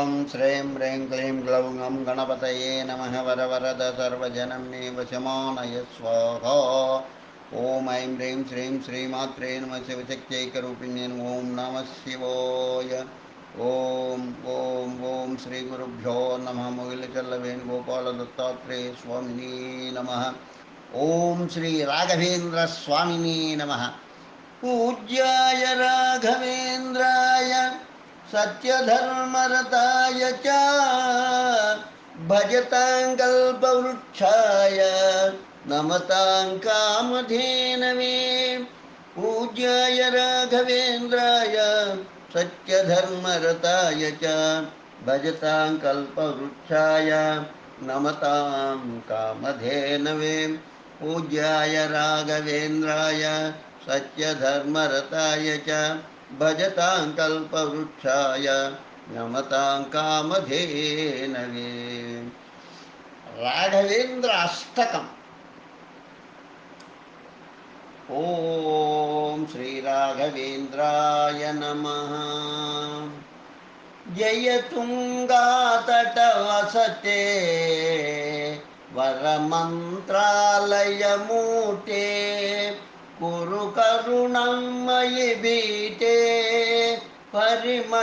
ॐ श्रीं ह्रीं क्लीं ग्लौं गं गणपतये नमः वरवरद सर्वजनं मे वशमानय स्वाहा ॐ ऐं ह्रीं श्रीं श्रीमात्रे नमः शिवशक्त्यैकरूपिण्ये ॐ नमः शिवाय ॐ ॐ ॐ श्रीगुरुभ्यो नमः मुगिलचल्लवेणुगोपालदत्तात्रेय स्वामिने नमः ॐ श्रीराघवेन्द्रस्वामिने नमः पूज्याय राघवेन्द्राय सत्यधर्मरताय च भजतां कल्पवृक्षाय नमतां कामधेनवे पूज्याय राघवेन्द्राय सत्यधर्मरताय च भजतां कल्पवृक्षाय नमतां कामधेनवे पूज्याय राघवेन्द्राय सत्यधर्मरताय च भजतां कल्पवृक्षाय नमतां कामधेनवे राघवेन्द्र अष्टकम् ॐ श्रीराघवेन्द्राय नमः जयतुङ्गातटवसते वरमन्त्रालयमूर्ते कुरु करुणं मयि भीते परिमलततकीर्ते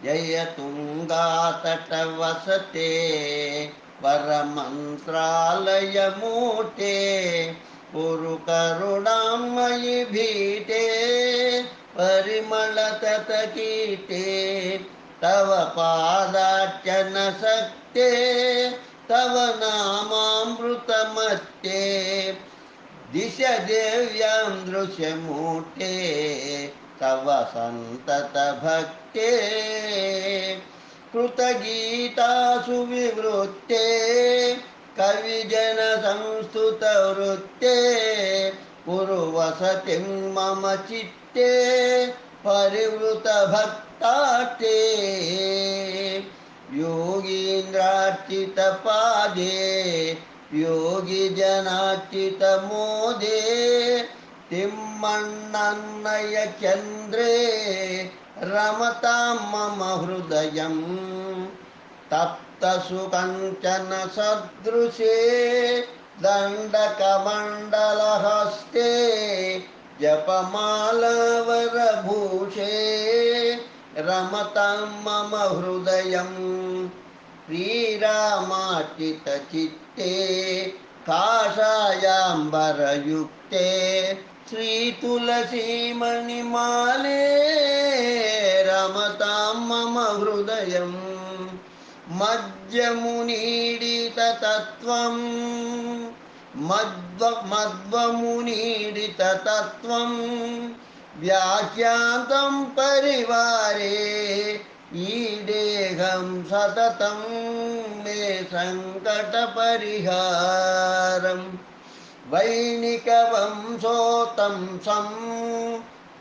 जयतुङ्गातटवसते वरमन्त्रालयमूर्ते कुरु करुणां मयि भीते परिमलततकीर्ते तव पादार्चनशक्ते तव नामामृतमत्ते दिश देव्यां दृश्यमूर्ते तव सन्ततभक्ते कृतगीतासु विवृत्ते कविजनसंस्तुतवृत्ते कुरु वसतिं मम चित्ते परिवृतभक्तार्ते योगीन्द्रार्चितपादे योगिजनार्चितमोदे तिम्मण्णन्नयचन्द्रे रमतां मम हृदयं तप्तसुकञ्चनसदृशे दण्डकमण्डलहस्ते जपमालावरभूषे रमतां मम हृदयं श्रीरामार्चितचित्ते काषायाम्बरयुक्ते श्रीतुलसीमणिमाले रमतां मम हृदयं मज्जमुनीडिततत्त्वं मध्वमुनीडिततत्त्वं व्याख्यातं परिवारे ईडेहं सततं मे सङ्कटपरिहारं वैणिकवंशोत्तंसं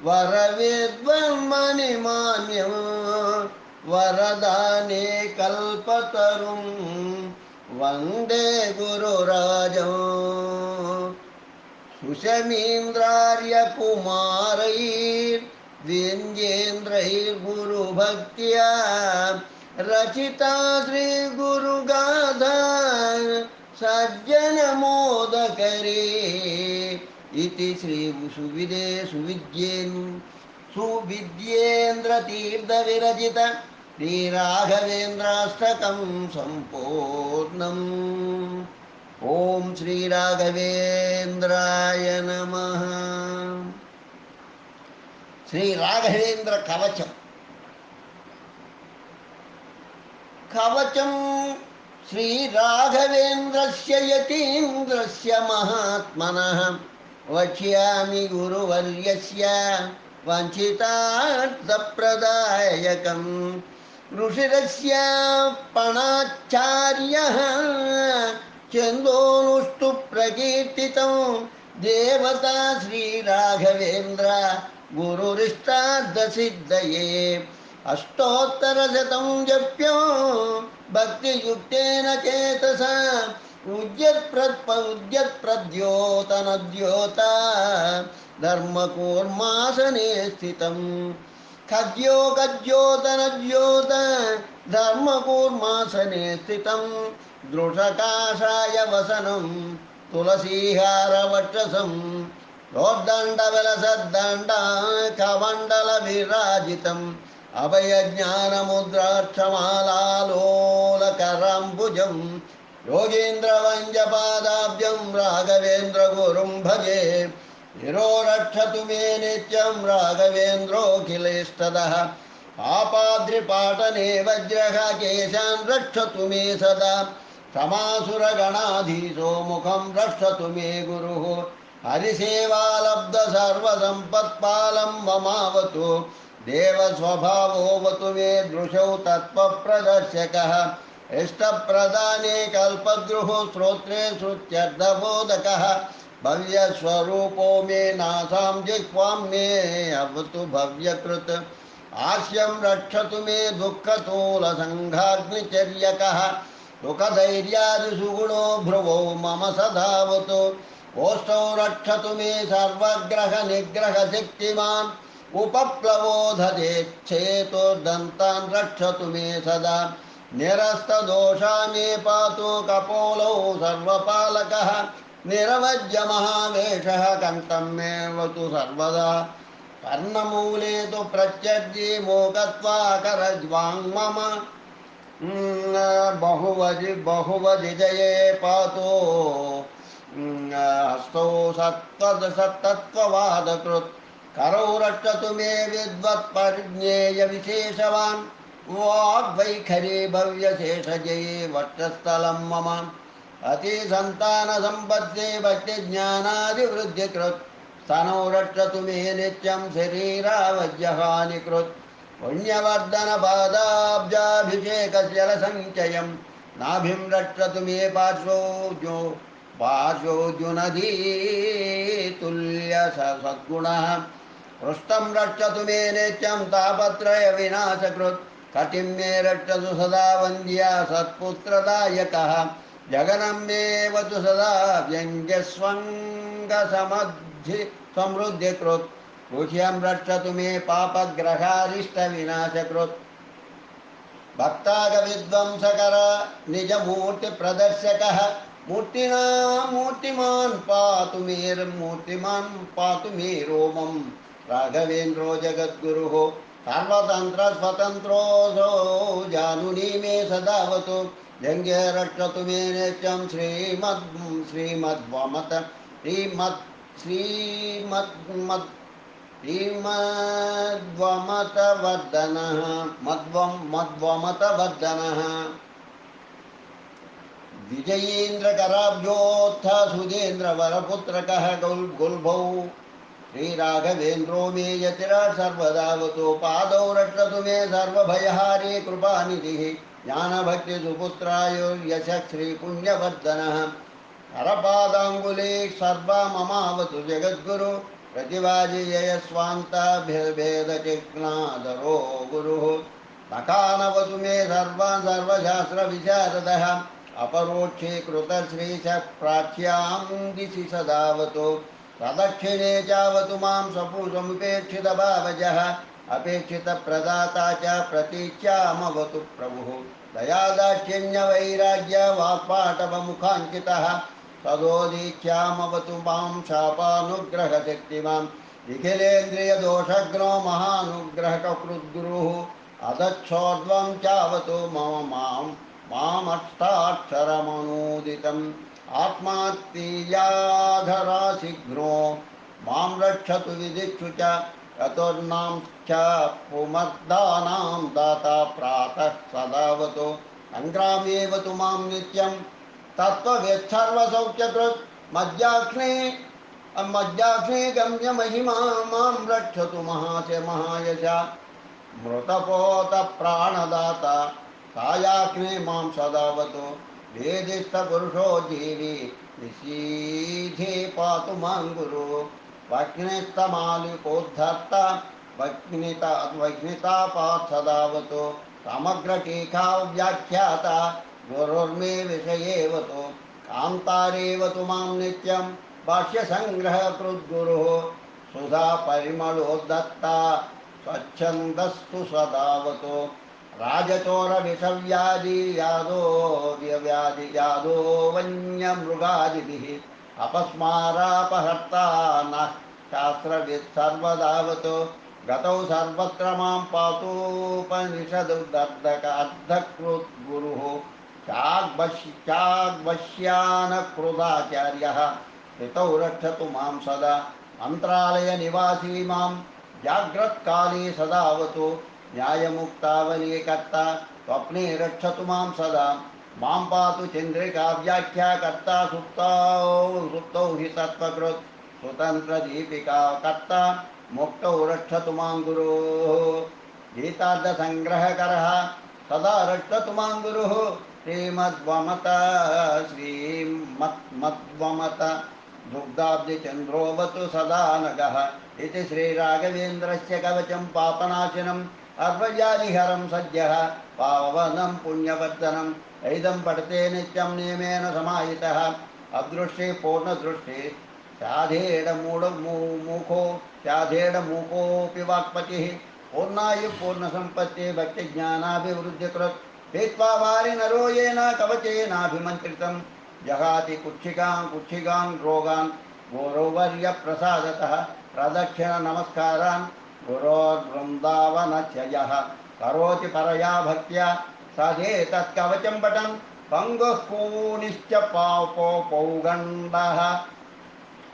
वरविद्वन्मणिमान्यं वरदाने कल्पतरुं वन्दे गुरुराजं सुषमीन्द्रार्यकुमारैर्विन्द्येन्द्रैर्गुरुभक्त्या रचिता श्रीगुरुगाथा सज्जनमोदकरे इति सुविद्येन्द्रतीर्थविरचित श्रीराघवेन्द्राष्टकं सम्पूर्णम् ॐ श्रीराघवेन्द्राय नमः श्रीराघवेन्द्र कवचम् कवचं श्रीराघवेन्द्रस्य यतीन्द्रस्य महात्मनः वक्ष्यामि गुरुवर्यस्य वञ्चितार्थप्रदायकम् ऋषिरस्य पणाचार्यः चन्दोनुष्टु प्रकीर्तितं देवता श्रीराघवेन्द्र गुरुरिष्टार्थसिद्धये अष्टोत्तरशतं जप्यो भक्तियुक्तेन चेतसा उद्यत्प्रद्योतनद्योता धर्मकूर्मासने स्थितं खद्योतनद्योत धर्मकूर्मासने स्थितं दृढकाषाय वसनं तुलसीहारवक्षसं रोद्दण्डविलसद्दण्डा कमण्डलविराजितम् अभयज्ञानमुद्राक्षमालालोलकराम्बुजं योगीन्द्रवन्द्यपादाब्जं राघवेन्द्रगुरुं भजे गिरो रक्षतु मे नित्यं राघवेन्द्रोऽखिलेष्टदः पापाद्रिपाटने वज्रः केशान् रक्षतु मे सदा क्षमासुरगणाधीशो मुखं रक्षतु मे गुरुः हरिसेवालब्धसर्वसम्पत्पालं ममावतु देवस्वभावोऽवतु मे दृशौ तत्त्वप्रदर्शकः इष्टप्रदाने कल्पद्रुः श्रोत्रे श्रुत्यर्थबोधकः भव्यस्वरूपो मे नासां जिह्वां मे अवतु भव्यकृत् हास्यं रक्षतु मे दुःखतोलसङ्घाग्निचर्यकः सुखधैर्यादिसुगुणो भ्रुवौ मम सदावतु ओष्ठौ रक्षतु मे सर्वग्रहनिग्रहशक्तिमान् उपप्लवोधयेच्छेतुर्दन्तान् रक्षतु मे सदा निरस्तदोषा मे पातु कपोलौ सर्वपालकः निरवज्यमहावेशः कण्ठं मे वतु सर्वदा कर्णमूले तु प्रत्यर्जी मोकत्वाकरज्वाङ्मम बहुवजिजये पातु हस्तौ सत्तत्त्ववादकृत् करौ रक्षतु मे विद्वत्परिज्ञेयविशेषवान् वाग्वैखरी भव्यशेषजये वक्षस्थलं मम अतिसन्तानसम्पत्ति भक्तिज्ञानादिवृद्धिकृत् स्तनौ रक्षतु मे नित्यं शरीरावज्यहानिकृत् पुण्यवर्धनपादाब्जाभिषेकस्य रसञ्चयं नाभिं रक्षतु मे पार्श्वोऽर्जुनदीतुल्यसद्गुणः पृष्ठं रक्षतु मे नित्यं तापत्रयविनाशकृत् कटिं मे रक्षतु सदा वन्द्या सत्पुत्रदायकः जगनं मे वतु सदा व्यङ्ग्यस्वङ्गसमद्धि समृद्धिकृत् गुह्यं रक्षतु मे पापग्रहारिष्टविनाशकृत् भक्तागविध्वंसकर निजमूर्तिप्रदर्शकः मूर्तिमान् पातु मे रोमं राघवेन्द्रो जगद्गुरुः सर्वतन्त्रस्वतन्त्रोऽसौ जानुनी मे सदावतु व्यङ्ग्य रक्षतु मे नित्यं श्रीमद्वमतवर्धनः मध्वमतवर्धनः विजयेन्द्रकराब्जोत्थ सुधेन्द्रवरपुत्रकः गुल्भौ श्रीराघवेन्द्रो मे यतिराट् सर्वदावतु पादौ रक्षतु मे सर्वभयहारी कृपानिधिः ज्ञानभक्तिसुपुत्रायुर्यशः श्रीपुण्यवर्धनः करपादाङ्गुली सर्वा ममावतु जगद्गुरु प्रतिवाजियस्वान्ताभेदचिह्नादरो गुरुः नकानवतु मे सर्वान् सर्वशास्त्रविशारदः अपरोक्षीकृतश्रीशः प्राच्यां दिशि सदावतु प्रदक्षिणे चावतु मां समुपेक्षितभावजः अपेक्षितप्रदाता च प्रतीच्यामवतु प्रभुः दयादाक्षिण्यवैराग्यवाक्पाटवमुखाङ्कितः तदोदीच्यामवतु मां शापानुग्रहशक्तिमान् निखिलेन्द्रियदोषग्नो महानुग्रहकृद्गुरुः अदच्छोर्ध्वं चावतु मामष्टाक्षरमनूदितम् आत्मात्तीयाधराशिघ्नो मां रक्षतु विदिक्षु च चतुर्णां च पुमर्दानां दाता प्रातः सदावतु सङ्ग्रामेवतु मां नित्यं तत्त्ववेत्सर्वसौख्यकृत् मज्जाग्ने गम्यमहिमा मां रक्षतु महायश मृतपोतप्राणदाता कायाग्ने मां सदावतु वेदिष्ठपुरुषो जीवी निशीधे पातु मां गुरु वग्निस्तमालिकोद्धर्ता वग्नितापात् सदावतु समग्रटीका व्याख्याता गुरुर्मे विषयेवतु कान्तारेवतु मां नित्यं भाष्यसङ्ग्रहकृद्गुरुः सुधा परिमलोद्दत्ता स्वच्छन्दस्तु सदावतो राजचोरविषव्याधि यादो व्यव्याधिजादो वन्यमृगादिभिः अपस्मारापहर्ता नः शास्त्रवित् सर्वदावतो गतौ सर्वत्र मां पातोपनिषदुर्दर्दकार्धकृद्गुरुः चाग्वश्यानकृदाचार्यः ऋतौ रक्षतु मां सदा मन्त्रालयनिवासी मां जाग्रत्काले सदावतु न्यायमुक्तावलीकर्ता स्वप्ने रक्षतु मां सदा मां पातु चन्द्रिका व्याख्याकर्ता सुप्तौ हि तत्त्वकृत् स्वतन्त्रदीपिका कर्ता मुक्तौ रक्षतु मां गुरुः गीतार्थसङ्ग्रहकरः सदा रक्षतु मां गुरुः श्रीमद्वमत दुग्धाब्धिचन्द्रोऽवतु सदा नगः इति श्रीराघवेन्द्रस्य कवचं पापनाशनम् अर्वजालिहरं सद्यः पावनं पुण्यवर्धनम् ऐदं पठते नित्यं नियमेन समाहितः अदृष्टे पूर्णदृष्टे मूकोऽपि वाक्पतिः पूर्णायु पूर्णसम्पत्ति भक्तिज्ञानाभिवृद्धिकृत् हेत्वा वारि नरो येन कवचेनाभिमन्त्रितं जहाति कुक्षिकां रोगान् गुरोवर्यप्रसादतः प्रदक्षिणनमस्कारान् गुरोर्वृन्दावनस्य यः करोति परया भक्त्या सदेतत्कवचं पठन् पङ्गुः पूनिश्च पापो पौगण्डः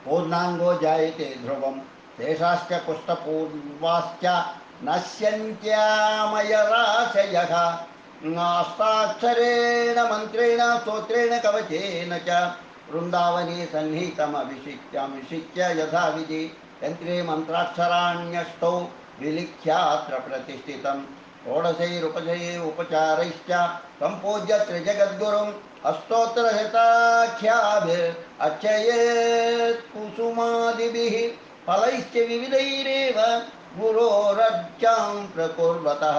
पूर्णांगो जायते ध्रुवं शेषाश्च कुष्ठपूर्वाश्च नश्यन्त्यामयराशयः नास्ताक्षरेण मन्त्रेण स्तोत्रेण कवचेन च वृन्दावने सन्निहितमभिषिच्य यथाविधि यन्त्रे मन्त्राक्षराण्यष्टौ विलिख्यात्र प्रतिष्ठितं षोडशैरुपचारैश्च सम्पूज्य त्रिजगद्गुरुम् अष्टोत्तरशताख्याभिर्अर्चयेत् कुसुमादिभिः फलैश्च विविधैरेव गुरोरर्चां प्रकुर्वतः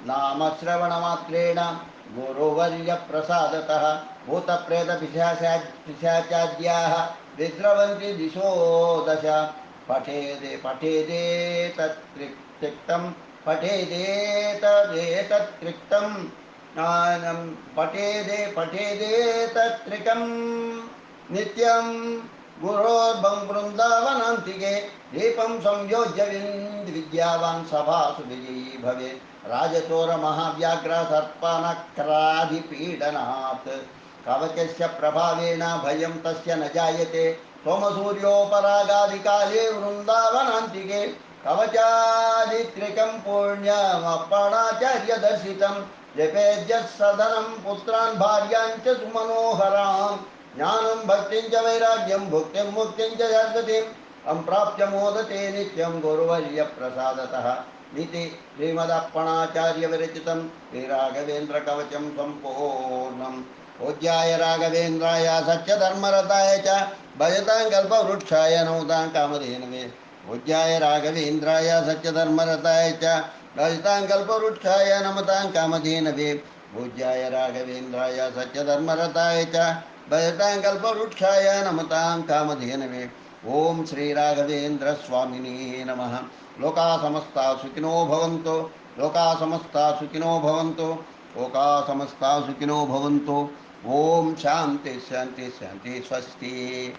नामश्रवणमात्रेण गुरुवर्यप्रसादतः भूतप्रेतपिशाचाद्याः विद्रवन्ति दिशो दश पठेदेतत्रिक्तं पठेदेतत्रिकं नित्यं गुरोर्वृन्दावनान्तिके दीपं संयोज्य विद्यावान् सभासु विजयी भवेत् राजचोरमहाव्याघ्रसर्पनक्रादिपीडनात् कवचस्य प्रभावेण भयं तस्य न जायते सोमसूर्योपरागादिकाले वृन्दावनान्तिके कवचादित्रिकं पुण्यमर्पणाचार्यदर्शितं जपेज्यः पुत्रान् भार्याञ्च सुमनोहरान् ज्ञानं भक्तिं च वैराग्यं भुक्तिं मुक्तिं च जगतिं सम्प्राप्य मोदते नित्यं गुरुवर्यप्रसादतः इति श्रीमदप्पणाचार्यविरचितं श्रीराघवेन्द्रकवचं सम्पूर्णम् पूज्याय राघवेन्द्राय सत्यधर्मरताय च भजतां कल्पवृक्षाय नमतां कामधेनवे पूज्याय राघवेन्द्राय सत्यधर्मरताय च भजतां कल्पवृक्षाय नमतां कामधेनवे पूज्याय राघवेन्द्राय सत्यधर्मरताय च भजतां कल्पवृक्षाय नमतां कामधेनवे ओम श्री राघवेन्द्र स्वामिने नमः। लोका समस्ता सुखिनो भवन्तु, लोका समस्ता सुखिनो भवन्तु, लोका समस्ता सुखिनो भवन्तु। ओम शांति शांति शांति स्वस्ति।